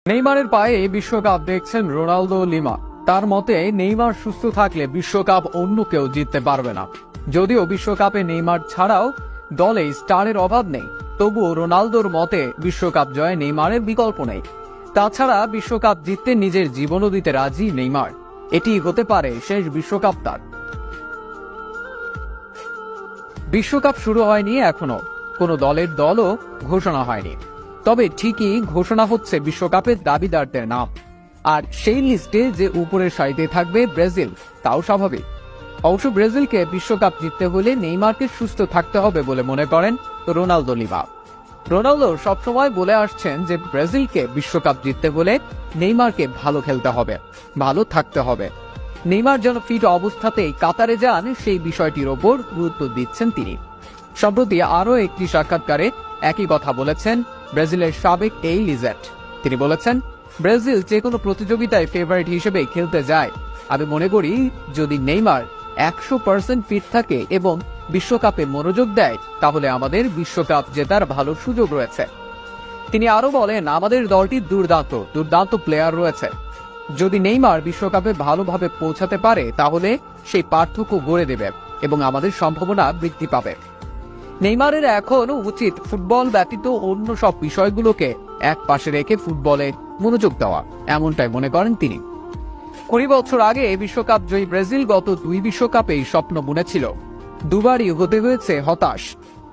নেইমারের পায়ে বিশ্বকাপ দেখছেন রোনালদো লিমা। তার মতে নেইমার সুস্থ থাকলে বিশ্বকাপ অন্য কেউ জিততে পারবে না। যদিও বিশ্বকাপে নেইমার ছাড়াও দলে স্টারের অভাব নেই, তবুও রোনালদোর মতে বিশ্বকাপ জয়ে নেইমারের বিকল্প নেই। তাছাড়া বিশ্বকাপ জিততে নিজের জীবনও দিতে রাজি নেইমার। এটি হতে পারে শেষ বিশ্বকাপ তার। বিশ্বকাপ শুরু হয়নি, এখনো কোনো দলও ঘোষণা হয়নি, তবে ঠিকই ঘোষণা হচ্ছে বিশ্বকাপের দাবিদারদের নাম। আর সেই লিস্টে যে উপরের সারিতে থাকবে ব্রাজিল, তাও স্বাভাবিক। অবশ্য ব্রাজিলকে বিশ্বকাপ জিততে হলে নেইমারকে সুস্থ থাকতে হবে বলে মনে করেন রোনালদো লিমা। রোনালদো সবসময় বলে আসছেন যে ব্রাজিলকে বিশ্বকাপ জিততে হলে নেইমারকে ভালো খেলতে হবে, ভালো থাকতে হবে। নেইমার যেন ফিট অবস্থাতেই কাতারে যান, সেই বিষয়টির ওপর গুরুত্ব দিচ্ছেন তিনি। সম্প্রতি আরও একটি সাক্ষাৎকারে একই কথা বলেছেন ব্রাজিলের সাবেক এই লিজেন্ড। তিনি বলেছেন, ব্রাজিল যে কোনো প্রতিযোগিতায় ফেভারিট হিসেবে খেলতে যায়। আমি মনে করি যদি নেইমার 100% ফিট থাকে এবং বিশ্বকাপে মনোযোগ দেয়, তাহলে আমাদের বিশ্বকাপ জেতার ভালো সুযোগ রয়েছে। তিনি আরো বলেন, আমাদের দলটি দুর্দান্ত প্লেয়ার রয়েছে। যদি নেইমার বিশ্বকাপে ভালোভাবে পৌঁছাতে পারে, তাহলে সেই পার্থক্য গড়ে দেবে এবং আমাদের সম্ভাবনা বৃদ্ধি পাবে। নেইমারের এখন উচিত ফুটবল ব্যতীত অন্য সব বিষয়গুলোকে এক পাশে রেখে ফুটবলে মনোযোগ দেওয়া, এমনটাই মনে করেন তিনি। 20 বছর আগে বিশ্বকাপ জয়ী ব্রাজিল গত 2 বিশ্বকাপেই স্বপ্ন বুনেছিল। দুবারই হতে হয়েছে হতাশ,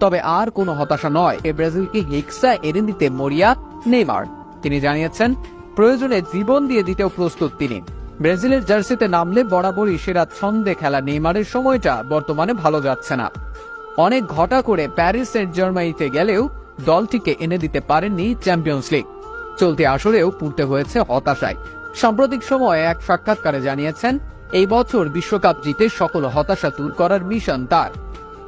তবে আর কোনো হতাশা নয়। ব্রাজিলকে হেক্সা এনে দিতে মরিয়া নেইমার। তিনি জানিয়েছেন, প্রয়োজনে জীবন দিয়ে দিতেও প্রস্তুত তিনি। ব্রাজিলের জার্সিতে নামলে বরাবরই সেরা ছন্দে খেলা নেইমারের সময়টা বর্তমানে ভালো যাচ্ছে না। অনেক ঘটা করে প্যারিস সেন্ট জার্মানিতে গেলেও দলটিকে এনে দিতে পারেননি চ্যাম্পিয়ন্স লিগ। চলতি আসরেও পড়তে হয়েছে হতাশায়। সাম্প্রতিক সময়ে এক সাক্ষাৎকারে জানিয়েছেন, এই বছর বিশ্বকাপ জিতে সকল হতাশা দূর করার মিশন তার।